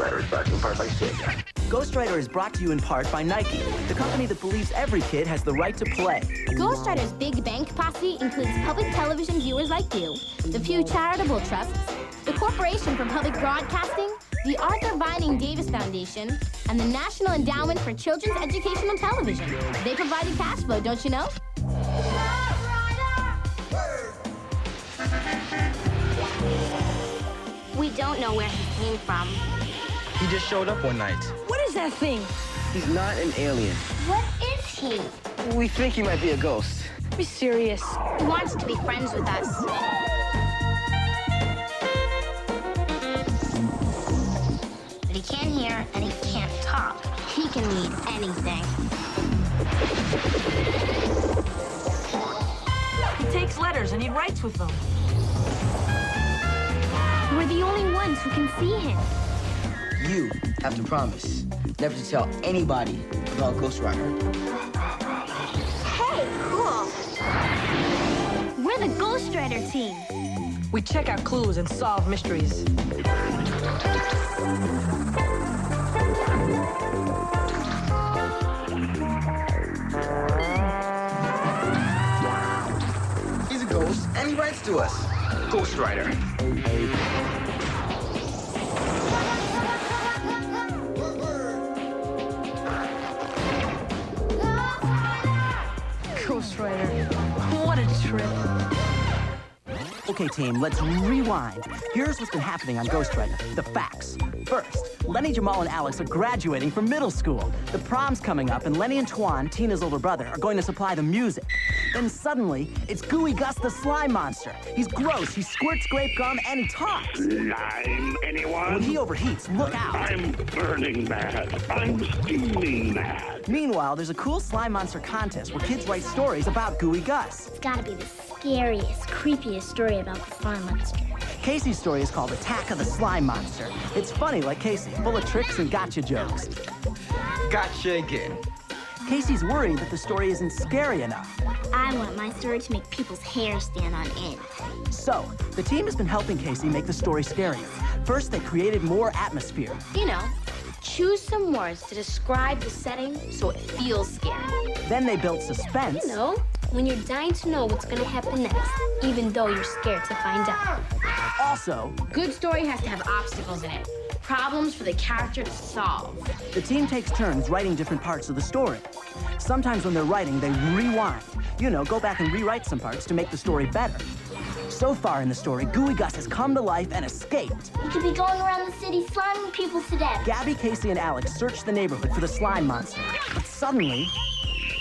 Ghostwriter is brought to you in part by Sega. Ghostwriter is brought to you in part by Nike, the company that believes every kid has the right to play. Ghostwriter's big bang capacity includes public television viewers like you, the Pew Charitable Trusts, the Corporation for Public Broadcasting, the Arthur Vining Davis Foundation, and the National Endowment for Children's Education on Television. They provide the cash flow, don't you know? We don't know where he came from. He just showed up one night. What is that thing? He's not an alien. What is he? We think he might be a ghost. Be serious. He wants to be friends with us. But he can't hear and he can't talk. He can read anything. He takes letters and he writes with them. We're the only ones who can see him. You have to promise never to tell anybody about Ghostwriter. Hey, cool. We're the Ghostwriter team. We check out clues and solve mysteries. He's a ghost and he writes to us. Ghostwriter. Ghostwriter. What a trip. Okay, team, let's rewind. Here's what's been happening on Ghostwriter. The facts. First, Lenny, Jamal, and Alex are graduating from middle school. The prom's coming up, and Lenny and Twan, Tina's older brother, are going to supply the music. Then suddenly, it's Gooey Gus the slime monster. He's gross, he squirts grape gum, and he talks. Slime, anyone? When he overheats, look out. I'm burning mad. I'm steaming mad. Meanwhile, there's a cool slime monster contest where kids write stories about Gooey Gus. It's gotta be the scariest, creepiest story about the slime monster. Casey's story is called Attack of the Slime Monster. It's funny like Casey, full of tricks and gotcha jokes. Gotcha again. Casey's worried that the story isn't scary enough. I want my story to make people's hair stand on end. So, the team has been helping Casey make the story scarier. First, they created more atmosphere. You know, choose some words to describe the setting so it feels scary. Then they built suspense. You know, when you're dying to know what's gonna happen next, even though you're scared to find out. Also, Good story has to have obstacles in it. Problems for the character to solve. the team takes turns writing different parts of the story. Sometimes when they're writing, they rewind. You know, go back and rewrite some parts to make the story better. So far in the story, Gooey Gus has come to life and escaped. You could be going around the city sliming people to death. Gabby, Casey, and Alex search the neighborhood for the slime monster. But suddenly,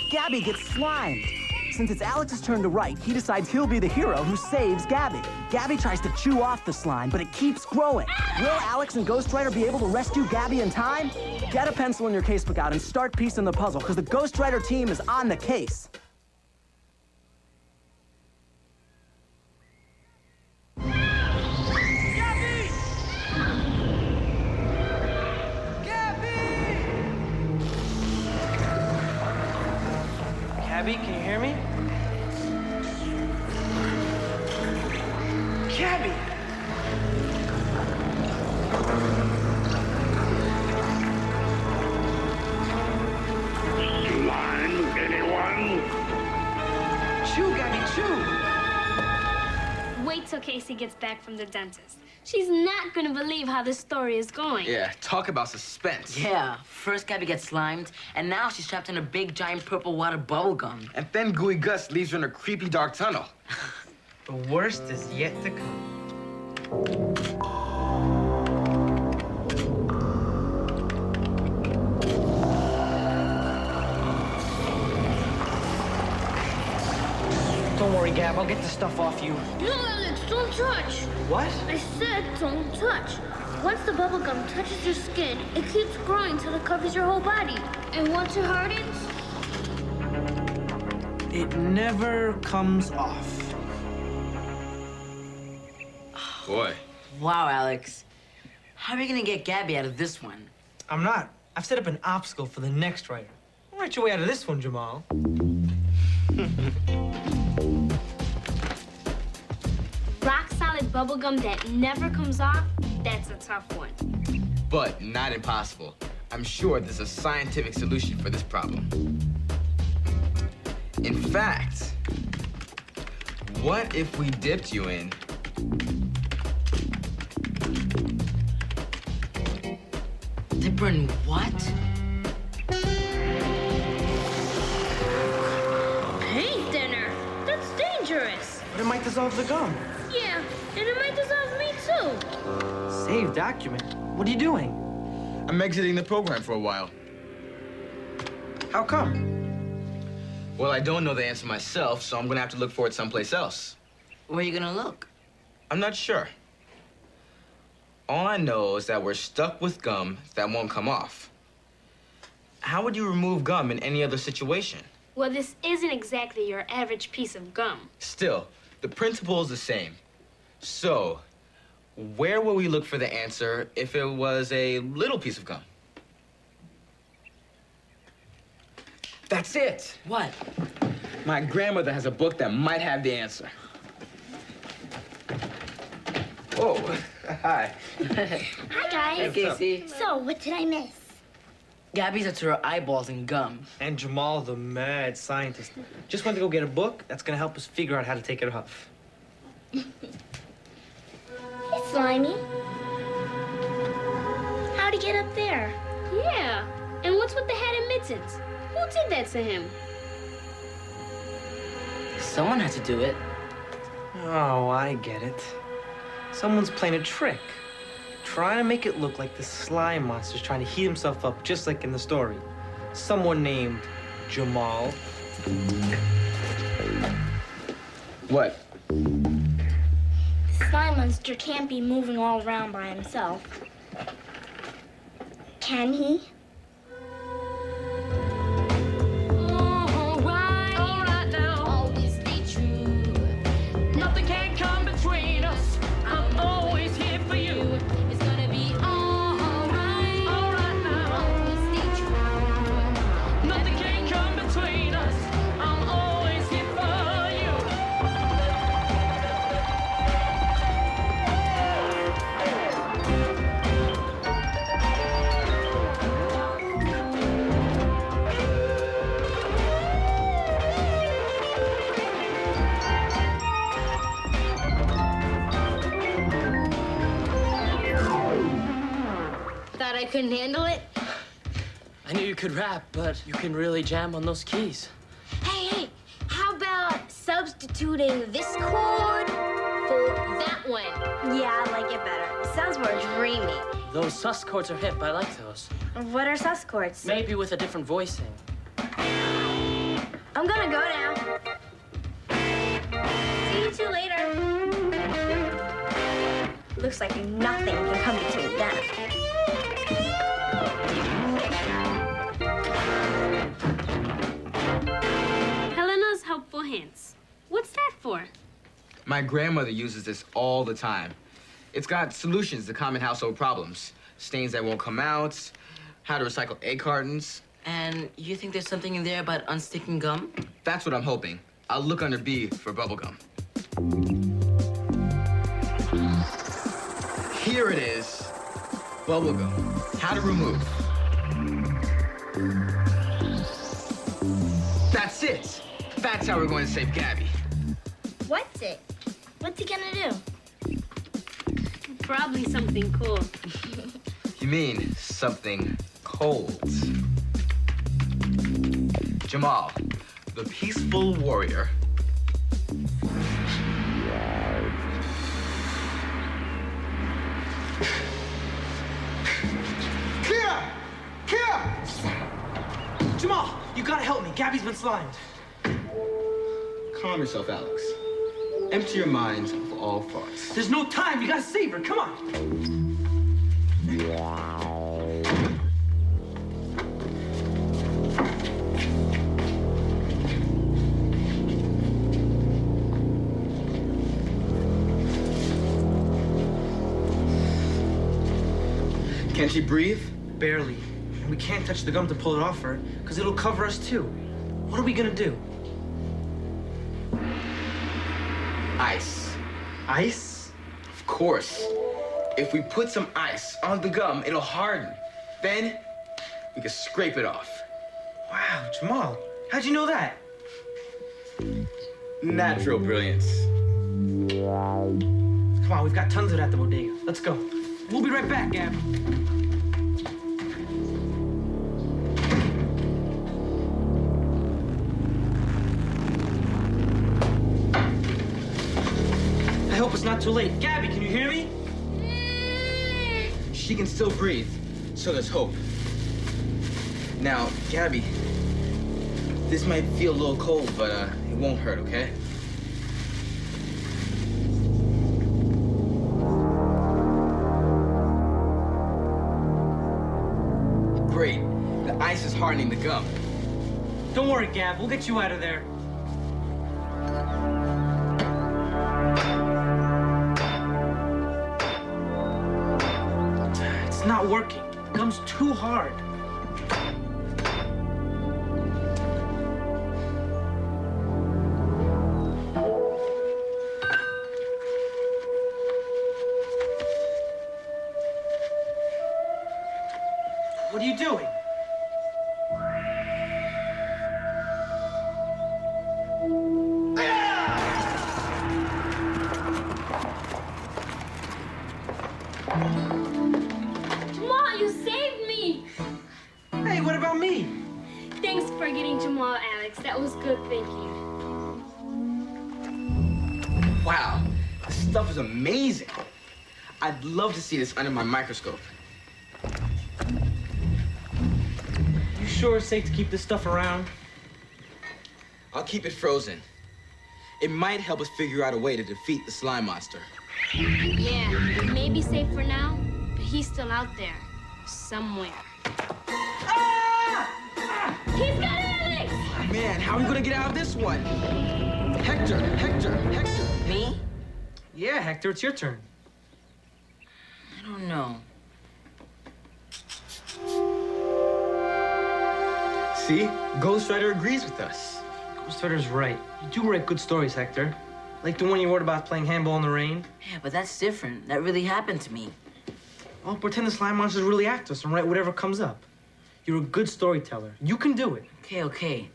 Gabby gets slimed. Since it's Alex's turn to write, he decides he'll be the hero who saves Gabby. Gabby tries to chew off the slime, but it keeps growing. Will Alex and Ghostwriter be able to rescue Gabby in time? Get a pencil in your casebook out and start piecing the puzzle, because the Ghostwriter team is on the case. Gabby, can you hear me? Gabby! Slime, anyone? Chew, Gabby, chew! Wait till Casey gets back from the dentist. She's not gonna believe how this story is going. Yeah, talk about suspense. Yeah, first Gabby gets slimed, and now she's trapped in a big, giant purple water bubble gum. And then Gooey Gus leaves her in a creepy dark tunnel. The worst is yet to come. Don't worry, Gab, I'll get the stuff off you. No, Alex, don't touch. What? I said don't touch. Once the bubble gum touches your skin, it keeps growing till it covers your whole body. And once it hardens, It never comes off. Boy. Wow, Alex. How are you gonna get Gabby out of this one? I'm not. I've set up an obstacle for the next writer. I'll write your way out of this one, Jamal. rock solid bubble gum that never comes off, that's a tough one. but not impossible. I'm sure there's a scientific solution for this problem. In fact, what if we dipped you in Dipper in what? Paint thinner. That's dangerous. But it might dissolve the gum. Yeah, and it might dissolve me too. Save document? What are you doing? I'm exiting the program for a while. How come? Well, I don't know the answer myself, so I'm gonna have to look for it someplace else. Where are you gonna look? I'm not sure. All I know is that we're stuck with gum that won't come off. How would you remove gum in any other situation? Well, this isn't exactly your average piece of gum. Still, the principle is the same. So, where will we look for the answer if it was a little piece of gum? That's it! What? My grandmother has a book that might have the answer. Oh, hi. Hi, guys. Casey. So, what did I miss? Gabby's up to her eyeballs in gum. And Jamal, the mad scientist, just went to go get a book that's gonna help us figure out how to take it off. Hey, Slimy. How'd he get up there? Yeah, and what's with the hat and mittens? Who did that to him? Someone had to do it. Oh, I get it. Someone's playing a trick. Trying to make it look like the slime monster's trying to heat himself up just like in the story. Someone named Jamal. What? The slime monster can't be moving all around by himself. Can he? Thought I couldn't handle it? I knew you could rap, but you can really jam on those keys. Hey, how about substituting this chord for that one? Yeah, I like it better. It sounds more dreamy. Those sus chords are hip. I like those. What are sus chords? Maybe with a different voicing. I'm gonna go now. See you two later. Looks like nothing can come between them. Helena's helpful hints. What's that for? My grandmother uses this all the time. It's got solutions to common household problems. Stains that won't come out, how to recycle egg cartons. And you think there's something in there about unsticking gum? That's what I'm hoping. I'll look under B for bubblegum. Here it is. Bubblegum. How to remove. That's it. That's how we're going to save Gabby. What's it? What's he gonna do? Probably something cool. You mean something cold. Jamal, the peaceful warrior. Kira! Kira! Jamal, you gotta help me. Gabby's been slimed. Calm yourself, Alex. Empty your mind of all thoughts. There's no time. You gotta save her. Come on. Can she breathe? Barely. And we can't touch the gum to pull it off her, because it'll cover us too. What are we gonna do? Ice. Ice? Of course. If we put some ice on the gum, it'll harden. Then we can scrape it off. Wow, Jamal, how'd you know that? Natural brilliance. Come on, we've got tons of it at the bodega. Let's go. We'll be right back, Gab. I hope it's not too late. Gabby, can you hear me? She can still breathe, so there's hope. Now, Gabby, this might feel a little cold, but it won't hurt, okay? Great. The ice is hardening the gum. Don't worry, Gab. We'll get you out of there. It's not working. The gum's too hard. What are you doing? Jamal, you saved me! Hey, what about me? Thanks for getting Jamal, Alex. That was good thinking. Wow, this stuff is amazing. I'd love to see this under my microscope. You sure it's safe to keep this stuff around? I'll keep it frozen. It might help us figure out a way to defeat the slime monster. Yeah, it may be safe for now, but he's still out there. Somewhere. He's got Alex! Man, how are we gonna get out of this one? Hector, Hector, Hector. Me? Yeah, Hector, it's your turn. I don't know. See? Ghostwriter agrees with us. Ghostwriter's right. You do write good stories, Hector. Like the one you wrote about playing handball in the rain. Yeah, but that's different. That really happened to me. Well, pretend the slime monsters really act us and write whatever comes up. You're a good storyteller. You can do it. Okay, okay.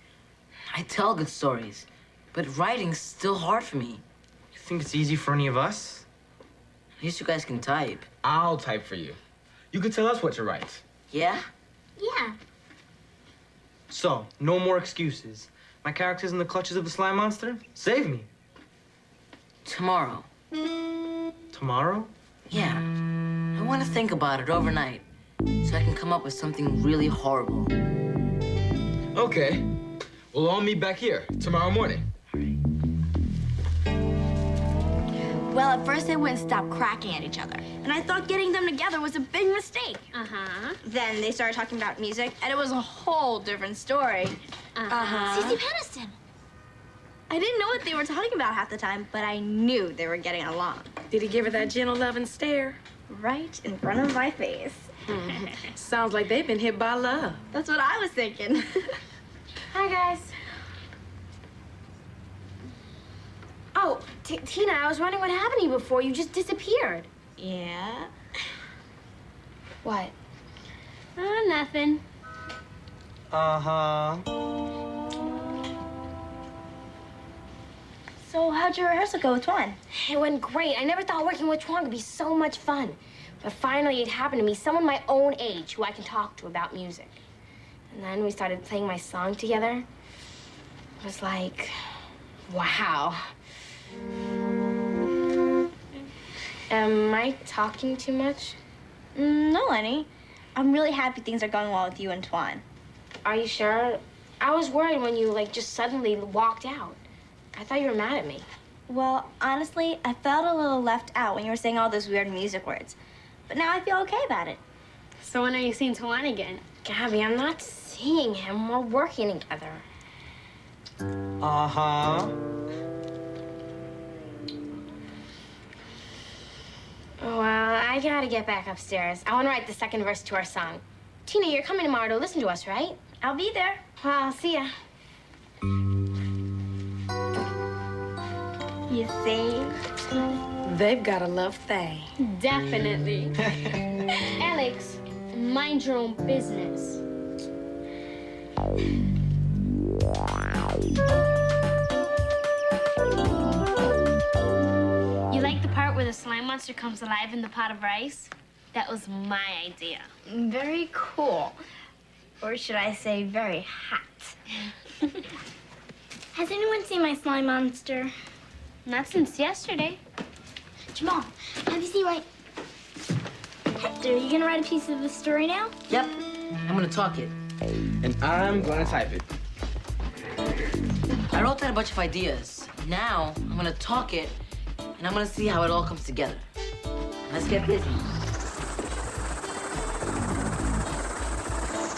I tell good stories, but writing's still hard for me. You think it's easy for any of us? At least you guys can type. I'll type for you. You can tell us what to write. Yeah? Yeah. So, no more excuses. My character's in the clutches of the slime monster? Save me. Tomorrow. Tomorrow? Yeah. I want to think about it overnight, so I can come up with something really horrible. Okay. We'll all meet back here tomorrow morning. Well, at first they wouldn't stop cracking at each other. And I thought getting them together was a big mistake. Uh-huh. Then they started talking about music, and it was a whole different story. Cece Peniston. I didn't know what they were talking about half the time, but I knew they were getting along. Did he give her that gentle loving stare? Right in front of my face. Sounds like they've been hit by love. That's what I was thinking. Hi, guys. Oh, Tina, I was wondering what happened to you before. You just disappeared. Yeah? What? Nothing. Uh-huh. So how'd your rehearsal go with Twan? It went great. I never thought working with Chuang would be so much fun. But finally, it happened to me, someone my own age who I can talk to about music. And then we started playing my song together. It was like, wow. Am I talking too much? No, Lenny. I'm really happy things are going well with you and Twan. Are you sure? I was worried when you, just suddenly walked out. I thought you were mad at me. Well, honestly, I felt a little left out when you were saying all those weird music words. But now I feel okay about it. So when are you seeing Twan again? Gabby, I'm not seeing him. We're working together. Uh-huh. Well, I gotta get back upstairs. I want to write the second verse to our song. Tina, you're coming tomorrow to listen to us, right? I'll be there. Well, I'll see ya. You see? They've got to love Thay. Definitely. Alex, mind your own business. You like the part where the slime monster comes alive in the pot of rice? That was my idea. Very cool. Or should I say very hot. Has anyone seen my slime monster? Not since yesterday. Jamal, have you seen my... Hector, you gonna write a piece of the story now? Yep, I'm gonna talk it. And I'm gonna type it. I wrote down a bunch of ideas. Now, I'm gonna talk it, and I'm gonna see how it all comes together. Let's get busy.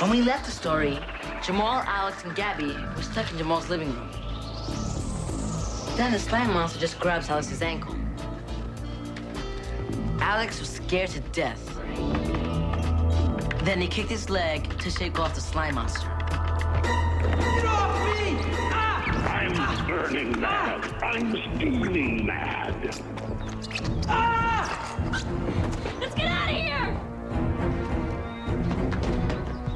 When we left the story, Jamal, Alex, and Gabby were stuck in Jamal's living room. Then the slime monster just grabs Alex's ankle. Alex was scared to death. Then he kicked his leg to shake off the slime monster. Get off me! I'm burning mad. I'm steaming mad. Let's get out of here!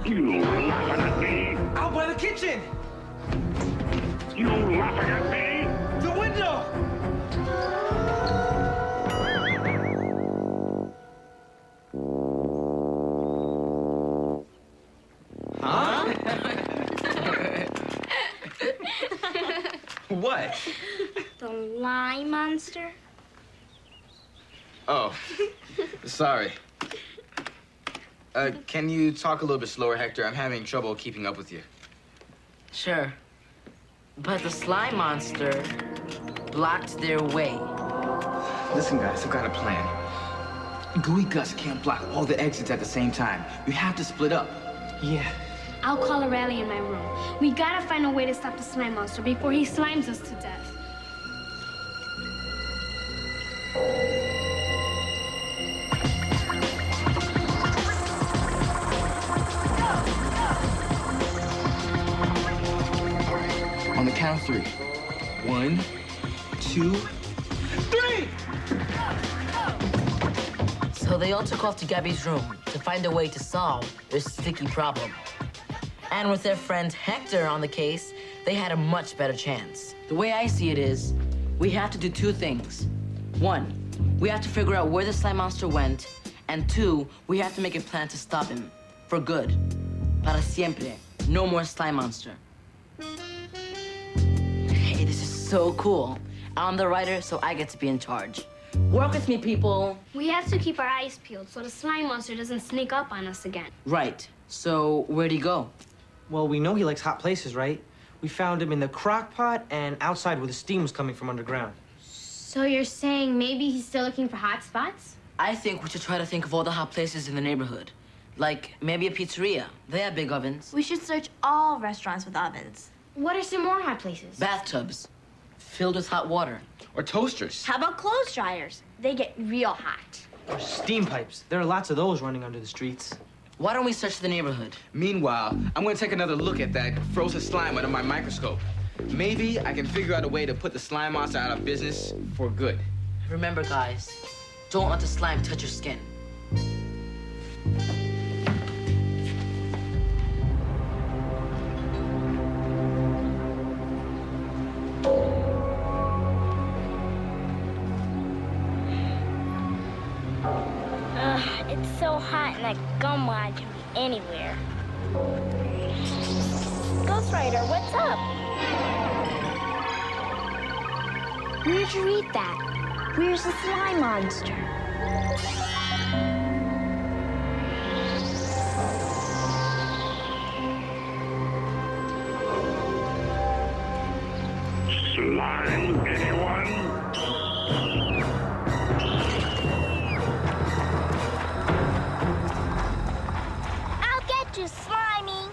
You laughing at me? Out by the kitchen! You laughing at me? The window! Huh? What? The lime monster? Oh, sorry. Can you talk a little bit slower, Hector? I'm having trouble keeping up with you. Sure. But the slime monster blocked their way. Listen, guys, I've got a plan. Gooey Gus can't block all the exits at the same time. We have to split up. Yeah. I'll call a rally in my room. We gotta find a way to stop the slime monster before he slimes us to death. On the count of 3. 1, 2, 3! So they all took off to Gabby's room to find a way to solve this sticky problem. And with their friend Hector on the case, they had a much better chance. The way I see it is, we have to do 2 things. 1, we have to figure out where the slime monster went. And 2, we have to make a plan to stop him. For good. Para siempre. No more slime monster. Hey, this is so cool. I'm the writer, so I get to be in charge. Work with me, people. We have to keep our eyes peeled so the slime monster doesn't sneak up on us again. Right. So, where'd he go? Well, we know he likes hot places, right? We found him in the crock pot and outside where the steam was coming from underground. So you're saying maybe he's still looking for hot spots? I think we should try to think of all the hot places in the neighborhood. Like, maybe a pizzeria. They have big ovens. We should search all restaurants with ovens. What are some more hot places? Bathtubs. Filled with hot water. Or toasters. How about clothes dryers? They get real hot. Or steam pipes. There are lots of those running under the streets. Why don't we search the neighborhood? Meanwhile, I'm gonna take another look at that frozen slime under my microscope. Maybe I can figure out a way to put the slime monster out of business for good. Remember, guys, don't let the slime touch your skin. It's so hot and that gum wad can be anywhere. Ghostwriter, what's up? Where'd you read that? Where's the slime monster? Slime, anyone? Slimy.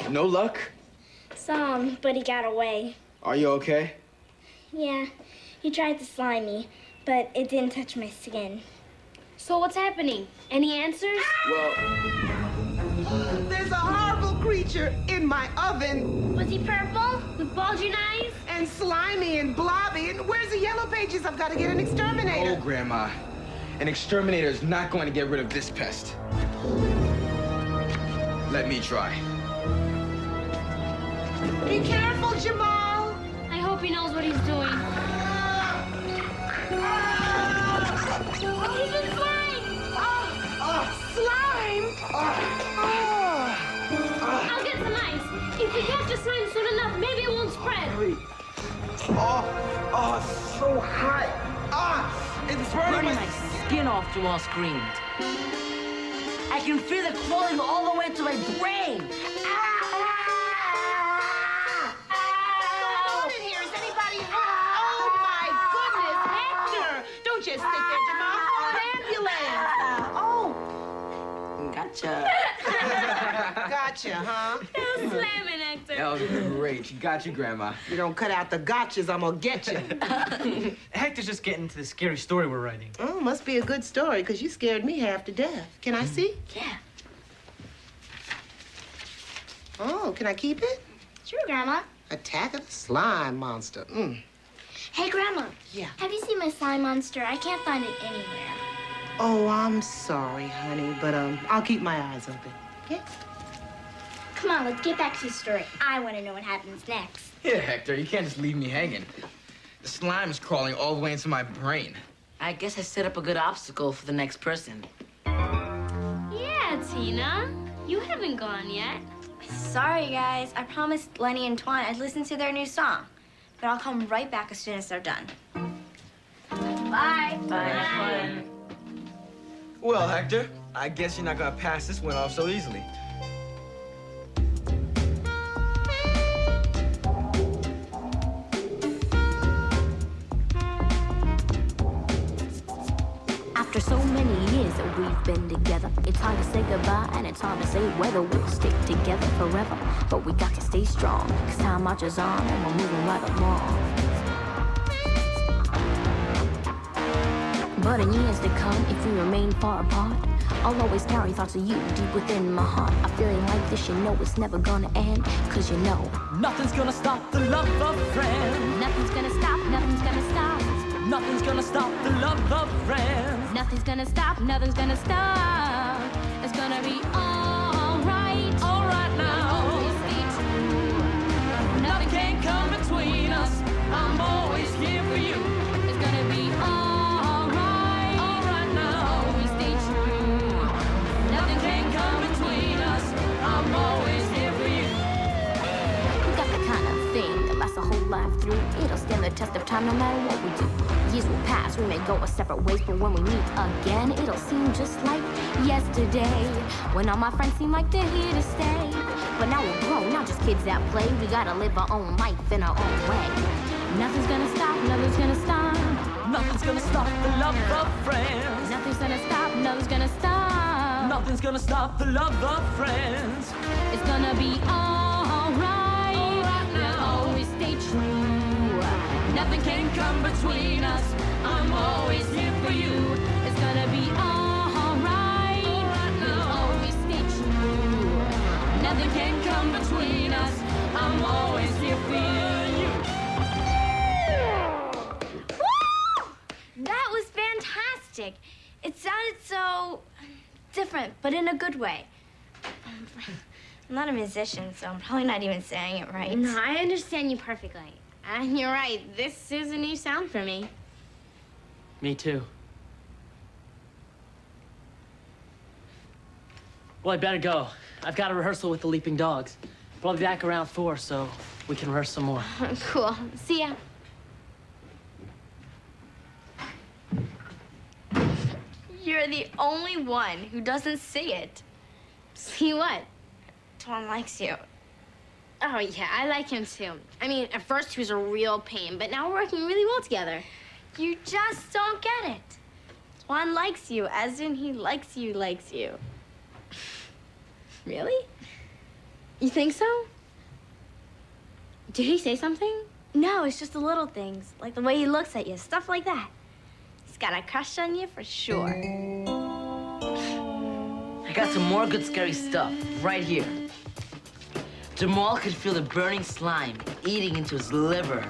No luck? Some, but he got away. Are you okay? Yeah, he tried to slime me, but it didn't touch my skin. So what's happening? Any answers? Well, There's a horrible creature creature in my oven. Was he purple with bulging eyes? And slimy and blobby. And where's the yellow pages? I've got to get an exterminator. Oh, Grandma. An exterminator is not going to get rid of this pest. Let me try. Be careful, Jamal. I hope he knows what he's doing. Oh, he's been slime! Slime? I'll get some ice. If we catch the slime soon enough, maybe it won't spread. Oh, so hot. It's burning My skin off, Jamal screamed. I can feel it crawling all the way to my brain. Don't just sit there, Jamal. Call an ambulance. Gotcha. Gotcha, huh? No slamming, Hector. That was great. You got you, Grandma. You don't cut out the gotchas, I'm gonna get you. Hector's just getting into the scary story we're writing. Oh, must be a good story, because you scared me half to death. Can I see? Yeah. Oh, can I keep it? Sure, Grandma. Attack of the slime monster. Hey, Grandma. Yeah. Have you seen my slime monster? I can't find it anywhere. Oh, I'm sorry, honey, but I'll keep my eyes open. Okay? Come on, let's get back to the story. I want to know what happens next. Here, Hector, you can't just leave me hanging. The slime is crawling all the way into my brain. I guess I set up a good obstacle for the next person. Yeah, Tina. You haven't gone yet. Sorry, guys. I promised Lenny and Twan I'd listen to their new song. But I'll come right back as soon as they're done. Bye. Bye. Well, Hector, I guess you're not gonna pass this one off so easily. After so many years that we've been together, it's hard to say goodbye and it's hard to say whether we'll stick together forever. But we got to stay strong, cause time marches on and we're moving right along. But in years to come, if we remain far apart, I'll always carry thoughts of you deep within my heart. A feeling like this, you know it's never gonna end, cause you know Nothing's gonna stop the love of friends. nothing's gonna stop, nothing's gonna stop. Nothing's gonna stop the love of friends. Nothing's gonna stop, nothing's gonna stop. It's gonna be alright. Alright now. Always be true. Nothing can come between us. I'm always here for you. It's gonna be alright. Alright now. Always stay true. Nothing can come between us. I'm always here for you. We got the kind of thing that lasts a whole life through. It'll stand the test of time no matter what we do. Years will pass, we may go our separate ways, but when we meet again, it'll seem just like yesterday. When all my friends seem like they're here to stay. But now we're grown, not just kids that play. We gotta live our own life in our own way. Nothing's gonna stop, nothing's gonna stop. Nothing's gonna stop the love of friends. Nothing's gonna stop, nothing's gonna stop. Nothing's gonna stop the love of friends. It's gonna be alright. Alright now. We'll always stay true. Nothing can come between us. I'm always here for you. It's gonna be alright. Alright We'll now. always stay true. Nothing can come between us. I'm always here for you. Woo! That was fantastic. It sounded so different, but in a good way. I'm not a musician, so I'm probably not even saying it right. No, I understand you perfectly. And you're right, this is a new sound for me. Me too. Well, I better go. I've got a rehearsal with the Leaping Dogs. But I'll be back around 4, so we can rehearse some more. Cool. See ya. You're the only one who doesn't see it. See what? Twan likes you. Oh, yeah, I like him too. I mean, at first he was a real pain, but now we're working really well together. You just don't get it. Twan likes you, as in he likes you, likes you. Really? You think so? Did he say something? No, it's just the little things, like the way he looks at you, stuff like that. He's got a crush on you for sure. I got some more good scary stuff right here. Jamal could feel the burning slime eating into his liver.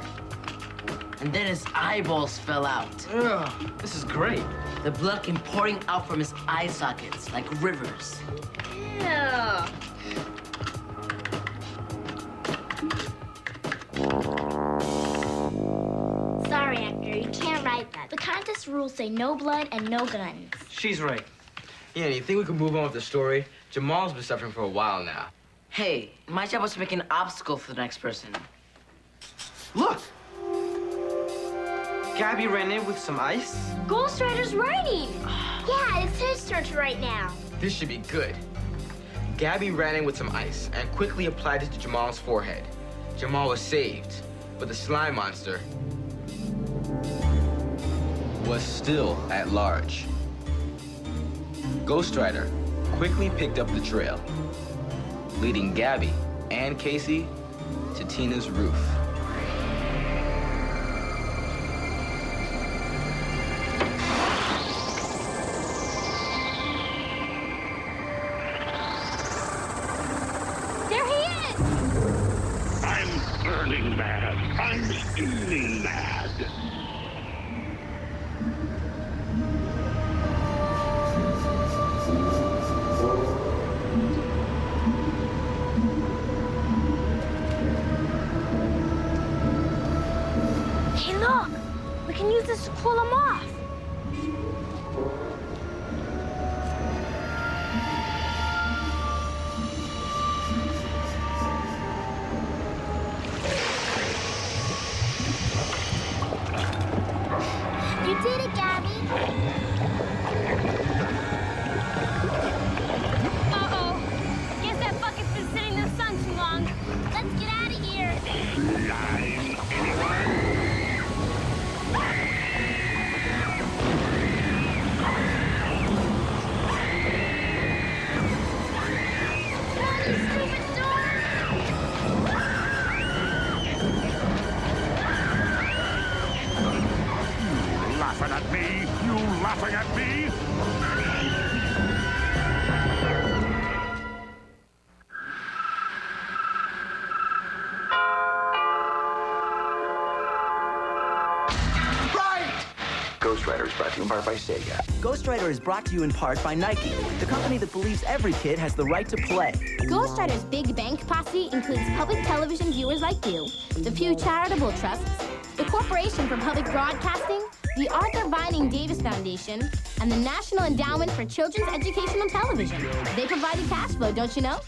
And then his eyeballs fell out. Ugh, this is great. The blood came pouring out from his eye sockets like rivers. Ew. Sorry, Hector, you can't write that. The contest rules say no blood and no guns. She's right. Yeah, you think we can move on with the story? Jamal's been suffering for a while now. Hey, my job was to make an obstacle for the next person. Look! Gabby ran in with some ice. Ghostwriter's writing. Yeah, it's his turn to write now. This should be good. Gabby ran in with some ice and quickly applied it to Jamal's forehead. Jamal was saved, but the slime monster was still at large. Ghostwriter quickly picked up the trail, leading Gabby and Casey to Tina's roof. There he is! I'm burning mad. I'm steaming mad. Hey, look! We can use this to cool him off. You did it, Gabby. Uh-oh. Guess that bucket's been sitting in the sun too long. Let's get out of here. Slime, anyone? Stupid door! Laughing at me? You laughing at me? Ghostwriter is brought to you in part by Sega. Ghostwriter is brought to you in part by Nike, the company that believes every kid has the right to play. Ghostwriter's Big Bank Posse includes public television viewers like you, the Pew Charitable Trusts, the Corporation for Public Broadcasting, the Arthur Vining Davis Foundation, and the National Endowment for Children's Educational Television. They provide the cash flow, don't you know?